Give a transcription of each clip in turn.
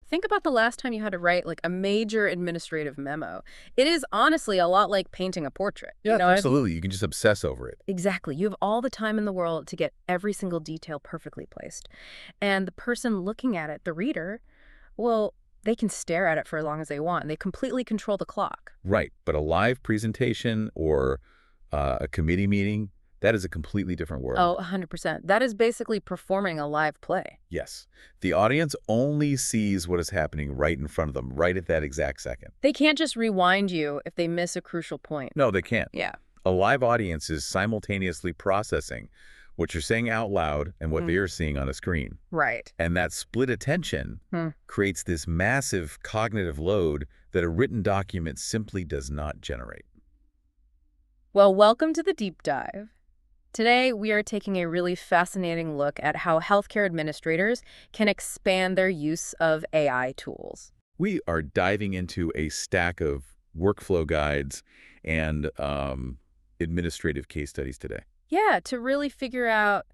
Think about the last time you had to write like a major administrative memo. It is honestly a lot like painting a portrait. Yeah, absolutely. You can just obsess over it. Exactly. You have all the time in the world to get every single detail perfectly placed. And the person looking at it, the reader, well, they can stare at it for as long as they want. They completely control the clock. Right. But a live presentation or a committee meeting, that is a completely different world. Oh, 100%. That is basically performing a live play. Yes. The audience only sees what is happening right in front of them, right at that exact second. They can't just rewind you if they miss a crucial point. No, they can't. Yeah. A live audience is simultaneously processing what you're saying out loud and what they're seeing on a screen. Right. And that split attention creates this massive cognitive load that a written document simply does not generate. Well, welcome to the deep dive. Today, we are taking a really fascinating look at how healthcare administrators can expand their use of AI tools. We are diving into a stack of workflow guides and administrative case studies today. Yeah, to really figure out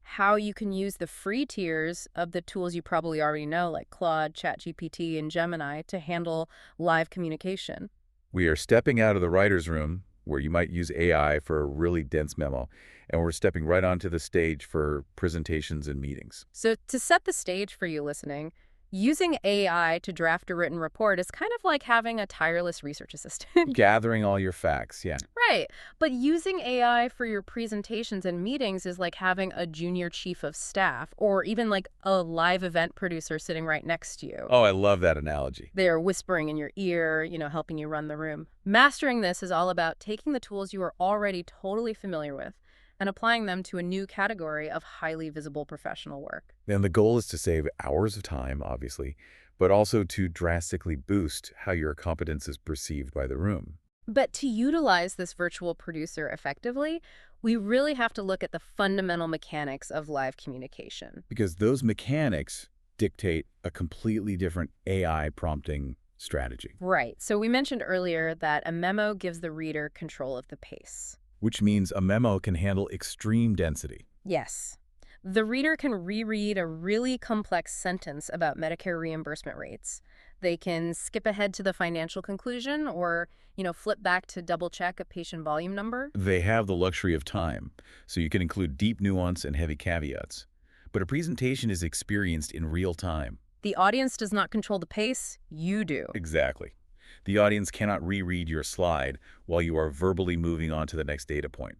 how you can use the free tiers of the tools you probably already know, like Claude, ChatGPT, and Gemini, to handle live communication. We are stepping out of the writer's room, where you might use AI for a really dense memo, and we're stepping right onto the stage for presentations and meetings. So to set the stage for you listening, using AI to draft a written report is kind of like having a tireless research assistant. Gathering all your facts, yeah. Right. But using AI for your presentations and meetings is like having a junior chief of staff or even like a live event producer sitting right next to you. Oh, I love that analogy. They're whispering in your ear, helping you run the room. Mastering this is all about taking the tools you are already totally familiar with and applying them to a new category of highly visible professional work. And the goal is to save hours of time, obviously, but also to drastically boost how your competence is perceived by the room. But to utilize this virtual producer effectively, we really have to look at the fundamental mechanics of live communication. Because those mechanics dictate a completely different AI prompting strategy. Right. So we mentioned earlier that a memo gives the reader control of the pace. Which means a memo can handle extreme density. Yes. The reader can reread a really complex sentence about Medicare reimbursement rates. They can skip ahead to the financial conclusion or, flip back to double-check a patient volume number. They have the luxury of time, so you can include deep nuance and heavy caveats. But a presentation is experienced in real time. The audience does not control the pace, you do. Exactly. The audience cannot reread your slide while you are verbally moving on to the next data point.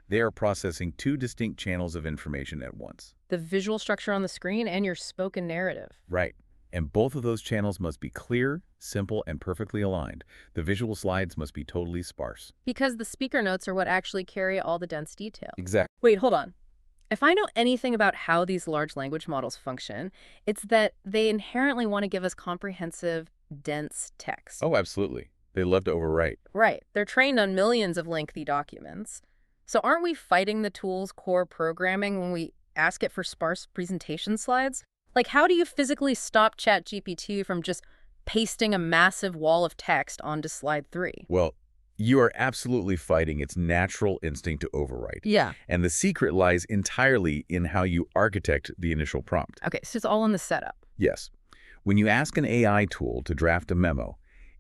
They are processing two distinct channels of information at once. The visual structure on the screen and your spoken narrative. Right. And both of those channels must be clear, simple, and perfectly aligned. The visual slides must be totally sparse. Because the speaker notes are what actually carry all the dense detail. Exactly. Wait, hold on. If I know anything about how these large language models function, it's that they inherently want to give us comprehensive, dense text. Oh, absolutely. They love to overwrite. Right. They're trained on millions of lengthy documents. So aren't we fighting the tool's core programming when we ask it for sparse presentation slides? Like, how do you physically stop ChatGPT from just pasting a massive wall of text onto slide 3? Well, you are absolutely fighting its natural instinct to overwrite. Yeah. And the secret lies entirely in how you architect the initial prompt. Okay, so it's all in the setup. Yes. When you ask an AI tool to draft a memo,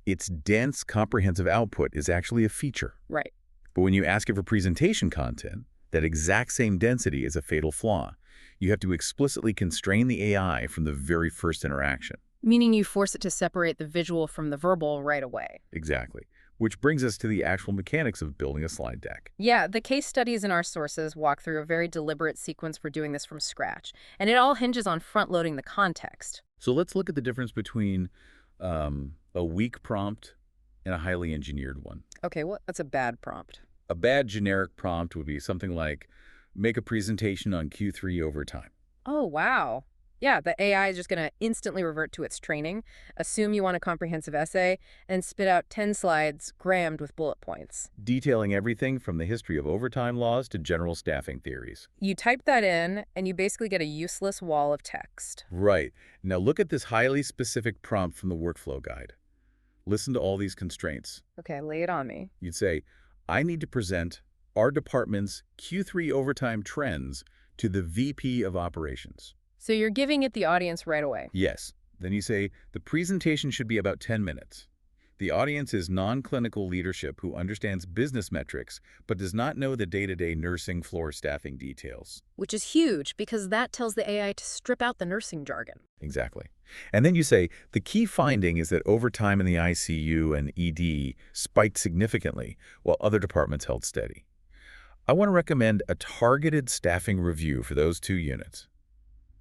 its dense, comprehensive output is actually a feature. Right. But when you ask it for presentation content, that exact same density is a fatal flaw. You have to explicitly constrain the AI from the very first interaction. Meaning you force it to separate the visual from the verbal right away. Exactly. Which brings us to the actual mechanics of building a slide deck. Yeah, the case studies in our sources walk through a very deliberate sequence for doing this from scratch. And it all hinges on front-loading the context. So let's look at the difference between a weak prompt and a highly engineered one. Okay, that's a bad prompt. A bad generic prompt would be something like, make a presentation on Q3 overtime. Oh, wow. Yeah, the AI is just going to instantly revert to its training, assume you want a comprehensive essay, and spit out 10 slides crammed with bullet points. Detailing everything from the history of overtime laws to general staffing theories. You type that in, and you basically get a useless wall of text. Right. Now look at this highly specific prompt from the workflow guide. Listen to all these constraints. Okay, lay it on me. You'd say, I need to present our department's Q3 overtime trends to the VP of operations. So you're giving it the audience right away. Yes, Then you say, the presentation should be about 10 minutes. The audience is non-clinical leadership who understands business metrics but does not know the day-to-day nursing floor staffing details. Which is huge because that tells the AI to strip out the nursing jargon. Exactly. And then you say, the key finding is that overtime in the ICU and ED spiked significantly while other departments held steady. I want to recommend a targeted staffing review for those two units.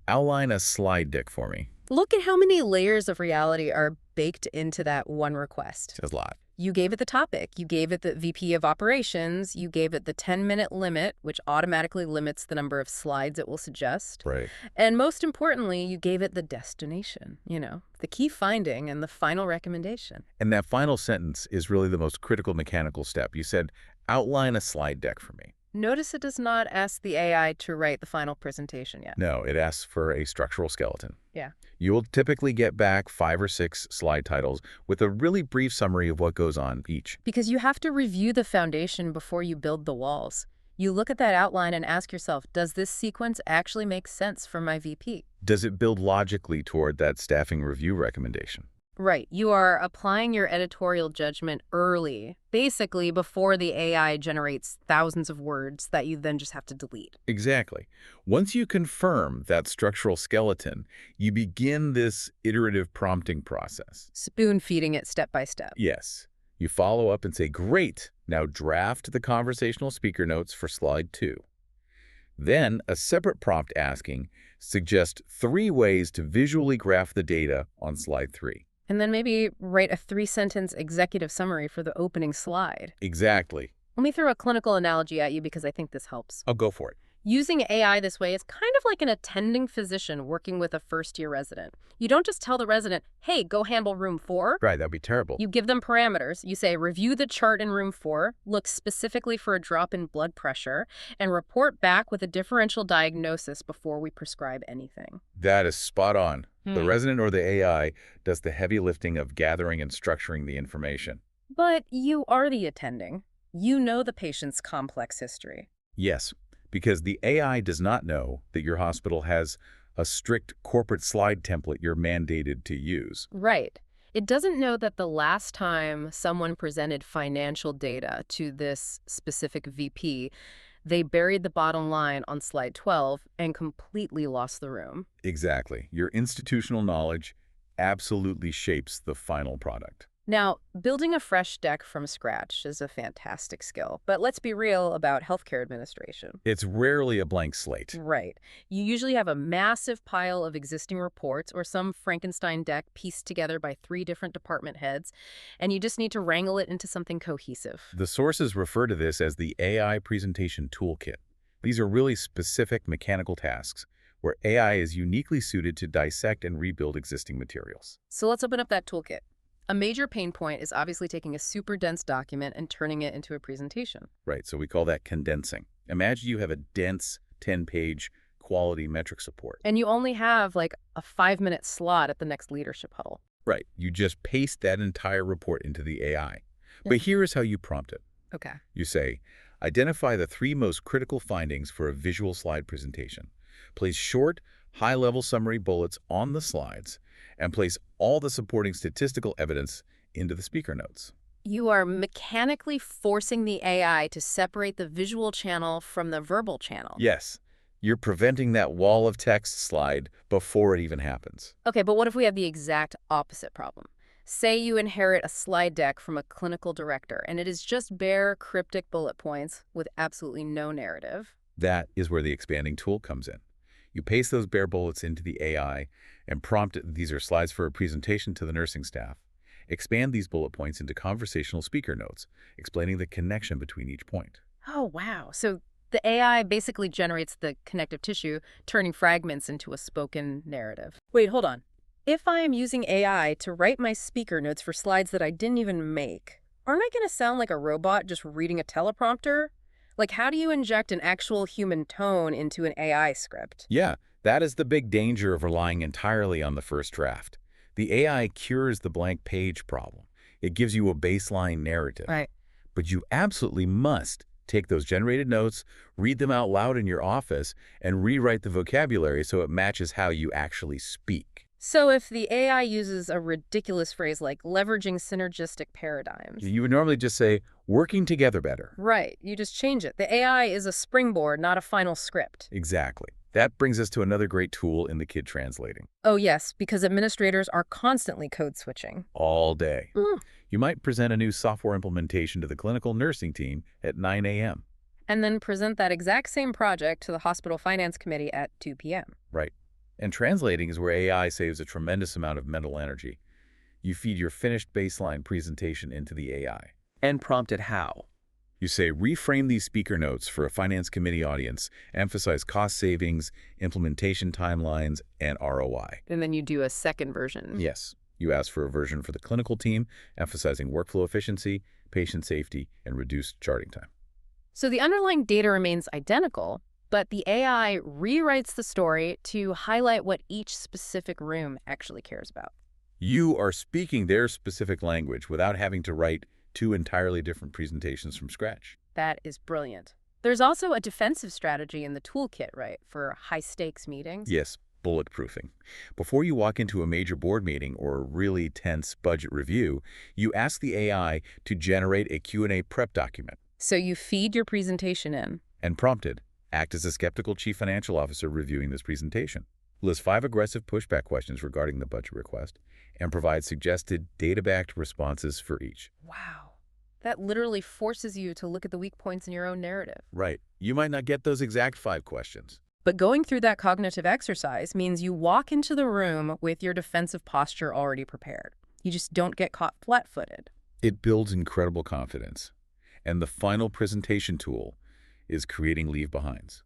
Outline a slide deck for me. Look at how many layers of reality are baked into that one request. Says a lot. You gave it the topic, you gave it the VP of operations, you gave it the 10-minute limit, which automatically limits the number of slides it will suggest. Right. And most importantly, you gave it the destination, the key finding and the final recommendation. And that final sentence is really the most critical mechanical step. You said, outline a slide deck for me. Notice it does not ask the AI to write the final presentation yet. No, it asks for a structural skeleton. Yeah. You will typically get back 5 or 6 slide titles with a really brief summary of what goes on each. Because you have to review the foundation before you build the walls. You look at that outline and ask yourself, does this sequence actually make sense for my VP? Does it build logically toward that staffing review recommendation? Right. You are applying your editorial judgment early, basically before the AI generates thousands of words that you then just have to delete. Exactly. Once you confirm that structural skeleton, you begin this iterative prompting process. Spoon-feeding it step by step. Yes. You follow up and say, great, now draft the conversational speaker notes for slide 2. Then, a separate prompt asking, suggest 3 ways to visually graph the data on slide 3. And then maybe write a 3-sentence executive summary for the opening slide. Exactly. Let me throw a clinical analogy at you because I think this helps. I'll go for it. Using AI this way is kind of like an attending physician working with a first-year resident. You don't just tell the resident, hey, go handle room 4. Right, that'd be terrible. You give them parameters. You say, review the chart in room 4, look specifically for a drop in blood pressure, and report back with a differential diagnosis before we prescribe anything. That is spot on. The resident or the AI does the heavy lifting of gathering and structuring the information. But you are the attending. You know the patient's complex history. Yes, because the AI does not know that your hospital has a strict corporate slide template you're mandated to use. Right. It doesn't know that the last time someone presented financial data to this specific VP, they buried the bottom line on slide 12 and completely lost the room. Exactly. Your institutional knowledge absolutely shapes the final product. Now, building a fresh deck from scratch is a fantastic skill, but let's be real about healthcare administration. It's rarely a blank slate. Right. You usually have a massive pile of existing reports or some Frankenstein deck pieced together by 3 different department heads, and you just need to wrangle it into something cohesive. The sources refer to this as the AI Presentation Toolkit. These are really specific mechanical tasks where AI is uniquely suited to dissect and rebuild existing materials. So let's open up that toolkit. A major pain point is obviously taking a super dense document and turning it into a presentation. Right, so we call that condensing. Imagine you have a dense 10-page quality metrics report. And you only have like a 5-minute slot at the next leadership huddle. Right, you just paste that entire report into the AI. But here is how you prompt it. Okay. You say, identify the 3 most critical findings for a visual slide presentation. Place short, high-level summary bullets on the slides, and place all the supporting statistical evidence into the speaker notes. You are mechanically forcing the AI to separate the visual channel from the verbal channel. Yes, you're preventing that wall of text slide before it even happens. Okay, but what if we have the exact opposite problem? Say you inherit a slide deck from a clinical director, and it is just bare, cryptic bullet points with absolutely no narrative. That is where the expanding tool comes in. You paste those bare bullets into the AI and prompt it, these are slides for a presentation to the nursing staff. Expand these bullet points into conversational speaker notes, explaining the connection between each point. Oh, wow. So the AI basically generates the connective tissue, turning fragments into a spoken narrative. Wait, hold on. If I am using AI to write my speaker notes for slides that I didn't even make, aren't I going to sound like a robot just reading a teleprompter? Like, how do you inject an actual human tone into an AI script? Yeah, that is the big danger of relying entirely on the first draft. The AI cures the blank page problem. It gives you a baseline narrative. Right. But you absolutely must take those generated notes, read them out loud in your office, and rewrite the vocabulary so it matches how you actually speak. So if the AI uses a ridiculous phrase like leveraging synergistic paradigms, You would normally just say, working together better. right, you just change it. The AI is a springboard, not a final script. Exactly. That brings us to another great tool in the kid translating. Oh yes, because administrators are constantly code switching. All day. Mm. You might present a new software implementation to the clinical nursing team at 9 a.m. And then present that exact same project to the hospital finance committee at 2 p.m. Right. And translating is where AI saves a tremendous amount of mental energy. You feed your finished baseline presentation into the AI. And prompt it how? You say, reframe these speaker notes for a finance committee audience, emphasize cost savings, implementation timelines, and ROI. And then you do a second version. Yes, you ask for a version for the clinical team, emphasizing workflow efficiency, patient safety, and reduced charting time. So the underlying data remains identical, but the AI rewrites the story to highlight what each specific room actually cares about. You are speaking their specific language without having to write two entirely different presentations from scratch. That is brilliant. There's also a defensive strategy in the toolkit, right, for high-stakes meetings? Yes, bulletproofing. Before you walk into a major board meeting or a really tense budget review, you ask the AI to generate a Q&A prep document. So you feed your presentation in. And prompted, act as a skeptical chief financial officer reviewing this presentation. List 5 aggressive pushback questions regarding the budget request and provide suggested data-backed responses for each. Wow. That literally forces you to look at the weak points in your own narrative. Right. You might not get those exact 5 questions. But going through that cognitive exercise means you walk into the room with your defensive posture already prepared. You just don't get caught flat-footed. It builds incredible confidence. And the final presentation tool is creating leave-behinds.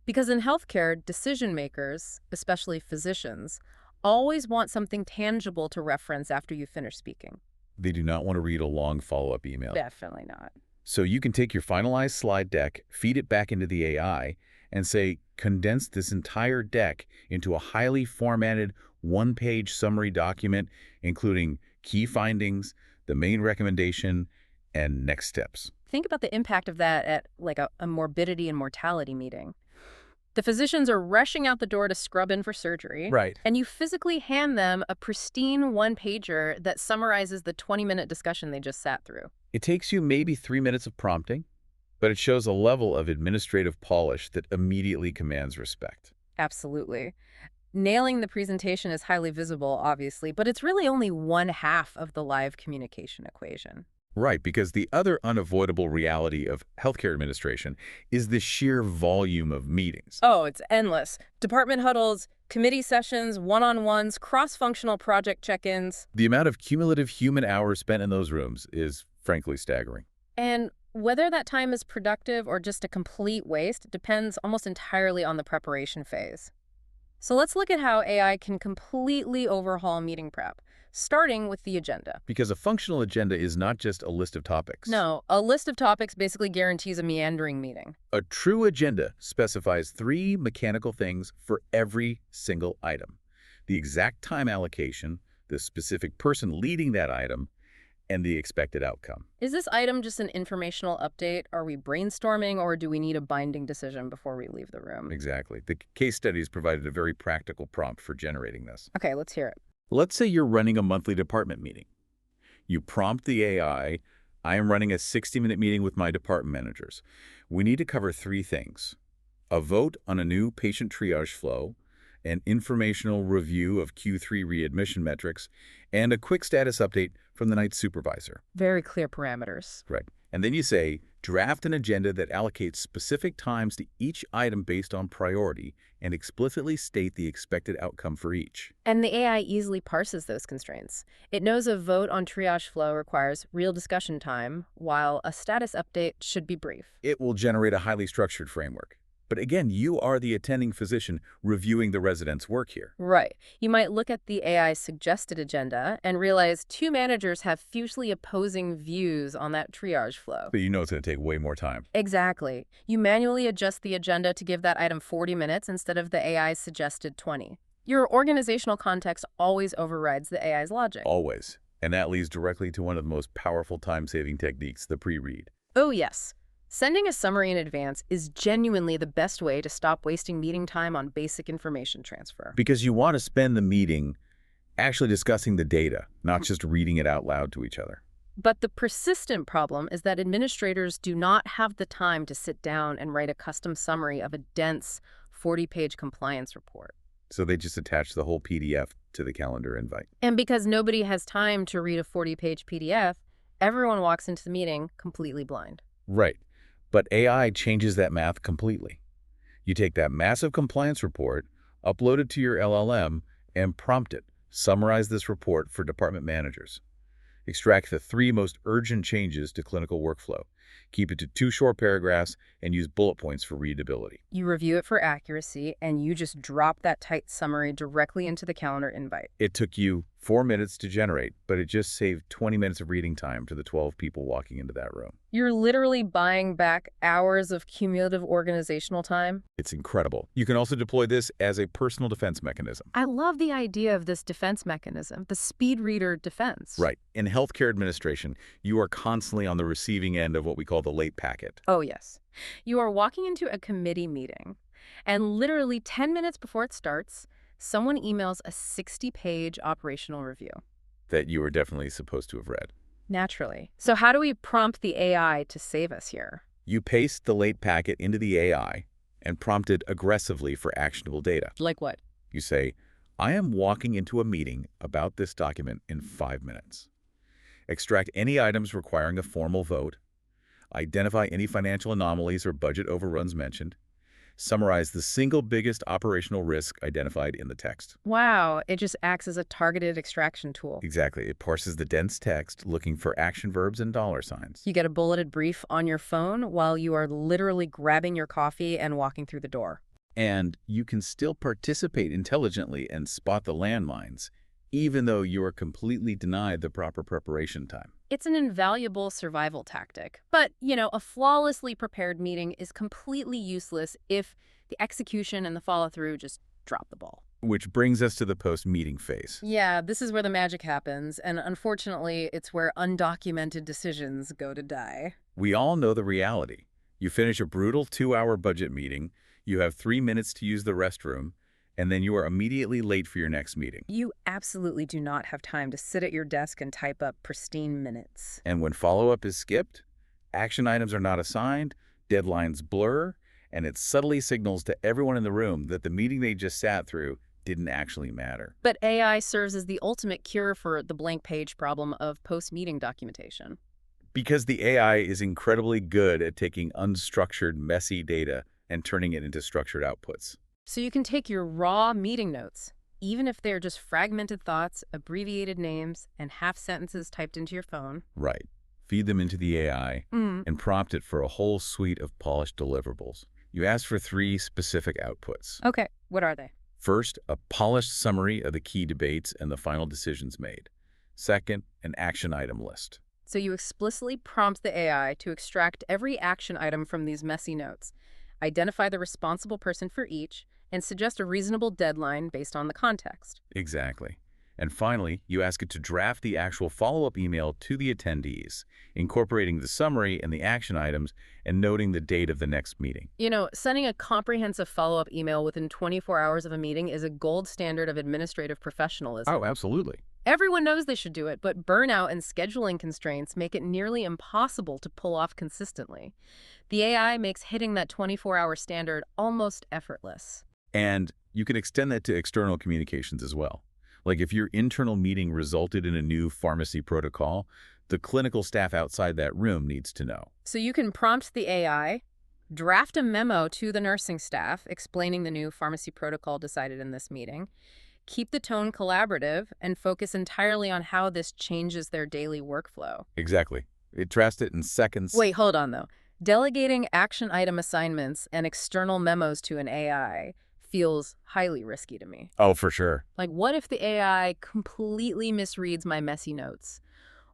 Because in healthcare, decision makers, especially physicians, always want something tangible to reference after you finish speaking. They do not want to read a long follow-up email. Definitely not. So you can take your finalized slide deck, feed it back into the AI, and say, condense this entire deck into a highly formatted one-page summary document, including key findings, the main recommendation, and next steps. Think about the impact of that at like a morbidity and mortality meeting. The physicians are rushing out the door to scrub in for surgery. Right. And you physically hand them a pristine one-pager that summarizes the 20-minute discussion they just sat through. It takes you maybe 3 minutes of prompting, but it shows a level of administrative polish that immediately commands respect. Absolutely. Nailing the presentation is highly visible, obviously, but it's really only one half of the live communication equation. Right, because the other unavoidable reality of healthcare administration is the sheer volume of meetings. Oh, it's endless. Department huddles, committee sessions, one-on-ones, cross-functional project check-ins. The amount of cumulative human hours spent in those rooms is frankly staggering. And whether that time is productive or just a complete waste depends almost entirely on the preparation phase. So let's look at how AI can completely overhaul meeting prep, starting with the agenda. Because a functional agenda is not just a list of topics. No, a list of topics basically guarantees a meandering meeting. A true agenda specifies 3 mechanical things for every single item: the exact time allocation, the specific person leading that item, and the expected outcome. Is this item just an informational update? Are we brainstorming, or do we need a binding decision before we leave the room? Exactly. The case studies provided a very practical prompt for generating this. Okay, let's hear it. Let's say you're running a monthly department meeting. You prompt the AI, I am running a 60-minute meeting with my department managers. We need to cover 3 things: a vote on a new patient triage flow, an informational review of Q3 readmission metrics, and a quick status update from the night supervisor. Very clear parameters. Right. And then you say, draft an agenda that allocates specific times to each item based on priority and explicitly state the expected outcome for each. And the AI easily parses those constraints. It knows a vote on triage flow requires real discussion time, while a status update should be brief. It will generate a highly structured framework. But again, you are the attending physician reviewing the resident's work here. Right. You might look at the AI's suggested agenda and realize 2 managers have fiercely opposing views on that triage flow. But you know it's going to take way more time. Exactly. You manually adjust the agenda to give that item 40 minutes instead of the AI's suggested 20. Your organizational context always overrides the AI's logic. Always. And that leads directly to one of the most powerful time-saving techniques, the pre-read. Oh, yes. Sending a summary in advance is genuinely the best way to stop wasting meeting time on basic information transfer. Because you want to spend the meeting actually discussing the data, not just reading it out loud to each other. But the persistent problem is that administrators do not have the time to sit down and write a custom summary of a dense 40-page compliance report. So they just attach the whole PDF to the calendar invite. And because nobody has time to read a 40-page PDF, everyone walks into the meeting completely blind. Right. But AI changes that math completely. You take that massive compliance report, upload it to your LLM, and prompt it. Summarize this report for department managers. Extract the 3 most urgent changes to clinical workflow. Keep it to 2 short paragraphs and use bullet points for readability. You review it for accuracy, and you just drop that tight summary directly into the calendar invite. It took you 4 minutes to generate, but it just saved 20 minutes of reading time to the 12 people walking into that room. You're literally buying back hours of cumulative organizational time. It's incredible. You can also deploy this as a personal defense mechanism. I love the idea of this defense mechanism, the speed reader defense. Right. In healthcare administration, you are constantly on the receiving end of what we call the late packet. Oh, yes. You are walking into a committee meeting, and literally 10 minutes before it starts, someone emails a 60-page operational review. That you were definitely supposed to have read. Naturally. So how do we prompt the AI to save us here? You paste the late packet into the AI and prompt it aggressively for actionable data. Like what? You say, I am walking into a meeting about this document in 5 minutes. Extract any items requiring a formal vote. Identify any financial anomalies or budget overruns mentioned. Summarize the single biggest operational risk identified in the text. Wow, it just acts as a targeted extraction tool. Exactly. It parses the dense text looking for action verbs and dollar signs. You get a bulleted brief on your phone while you are literally grabbing your coffee and walking through the door. And you can still participate intelligently and spot the landmines, even though you are completely denied the proper preparation time. It's an invaluable survival tactic. But, a flawlessly prepared meeting is completely useless if the execution and the follow-through just drop the ball. Which brings us to the post-meeting phase. Yeah, this is where the magic happens, and unfortunately, it's where undocumented decisions go to die. We all know the reality. You finish a brutal 2-hour budget meeting, you have 3 minutes to use the restroom, and then you are immediately late for your next meeting. You absolutely do not have time to sit at your desk and type up pristine minutes. And when follow-up is skipped, action items are not assigned, deadlines blur, and it subtly signals to everyone in the room that the meeting they just sat through didn't actually matter. But AI serves as the ultimate cure for the blank page problem of post-meeting documentation. Because the AI is incredibly good at taking unstructured, messy data and turning it into structured outputs. So you can take your raw meeting notes, even if they're just fragmented thoughts, abbreviated names, and half sentences typed into your phone. Right. Feed them into the AI and prompt it for a whole suite of polished deliverables. You ask for 3 specific outputs. Okay, what are they? First, a polished summary of the key debates and the final decisions made. Second, an action item list. So you explicitly prompt the AI to extract every action item from these messy notes, identify the responsible person for each, and suggest a reasonable deadline based on the context. Exactly. And finally, you ask it to draft the actual follow-up email to the attendees, incorporating the summary and the action items and noting the date of the next meeting. Sending a comprehensive follow-up email within 24 hours of a meeting is a gold standard of administrative professionalism. Oh, absolutely. Everyone knows they should do it, but burnout and scheduling constraints make it nearly impossible to pull off consistently. The AI makes hitting that 24-hour standard almost effortless. And you can extend that to external communications as well. Like if your internal meeting resulted in a new pharmacy protocol, the clinical staff outside that room needs to know. So you can prompt the AI, draft a memo to the nursing staff explaining the new pharmacy protocol decided in this meeting, keep the tone collaborative, and focus entirely on how this changes their daily workflow. Exactly. It drafts it in seconds. Wait, hold on though. Delegating action item assignments and external memos to an AI feels highly risky to me. Oh, for sure. Like, what if the AI completely misreads my messy notes?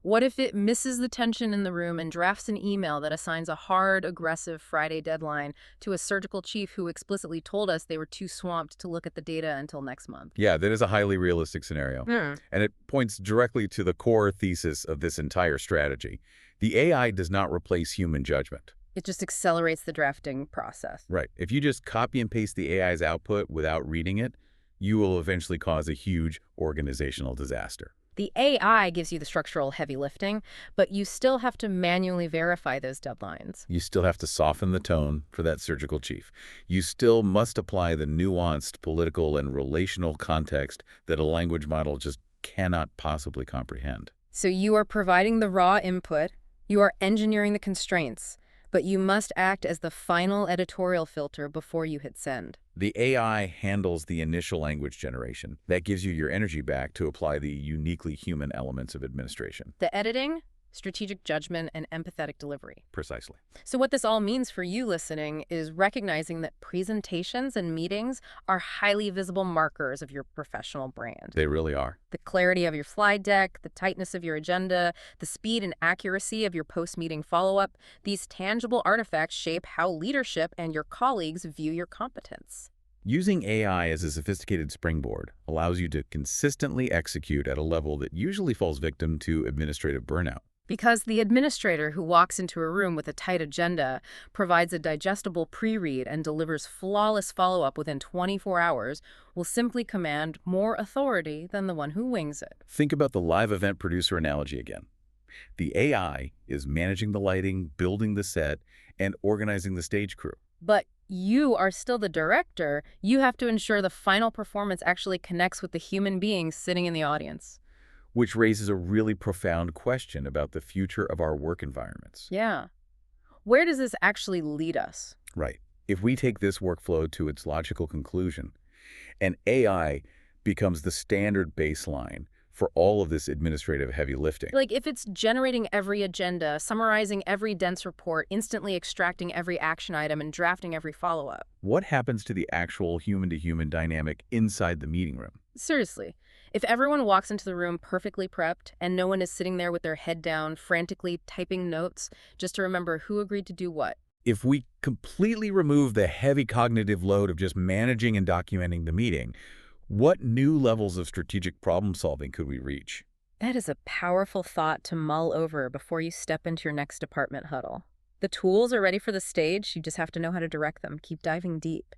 What if it misses the tension in the room and drafts an email that assigns a hard, aggressive Friday deadline to a surgical chief who explicitly told us they were too swamped to look at the data until next month? Yeah, that is a highly realistic scenario. And it points directly to the core thesis of this entire strategy. The AI does not replace human judgment. It just accelerates the drafting process. Right. If you just copy and paste the AI's output without reading it, you will eventually cause a huge organizational disaster. The AI gives you the structural heavy lifting, but you still have to manually verify those deadlines. You still have to soften the tone for that surgical chief. You still must apply the nuanced political and relational context that a language model just cannot possibly comprehend. So you are providing the raw input, you are engineering the constraints, but you must act as the final editorial filter before you hit send. The AI handles the initial language generation. That gives you your energy back to apply the uniquely human elements of administration. The editing, strategic judgment, and empathetic delivery. Precisely. So what this all means for you listening is recognizing that presentations and meetings are highly visible markers of your professional brand. They really are. The clarity of your slide deck, the tightness of your agenda, the speed and accuracy of your post-meeting follow-up, these tangible artifacts shape how leadership and your colleagues view your competence. Using AI as a sophisticated springboard allows you to consistently execute at a level that usually falls victim to administrative burnout. Because the administrator who walks into a room with a tight agenda, provides a digestible pre-read, and delivers flawless follow-up within 24 hours will simply command more authority than the one who wings it. Think about the live event producer analogy again. The AI is managing the lighting, building the set, and organizing the stage crew. But you are still the director. You have to ensure the final performance actually connects with the human being sitting in the audience. Which raises a really profound question about the future of our work environments. Yeah. Where does this actually lead us? Right. If we take this workflow to its logical conclusion, and AI becomes the standard baseline for all of this administrative heavy lifting. Like if it's generating every agenda, summarizing every dense report, instantly extracting every action item, and drafting every follow-up. What happens to the actual human-to-human dynamic inside the meeting room? Seriously, if everyone walks into the room perfectly prepped and no one is sitting there with their head down, frantically typing notes just to remember who agreed to do what. If we completely remove the heavy cognitive load of just managing and documenting the meeting, what new levels of strategic problem solving could we reach? That is a powerful thought to mull over before you step into your next department huddle. The tools are ready for the stage, you just have to know how to direct them. Keep diving deep.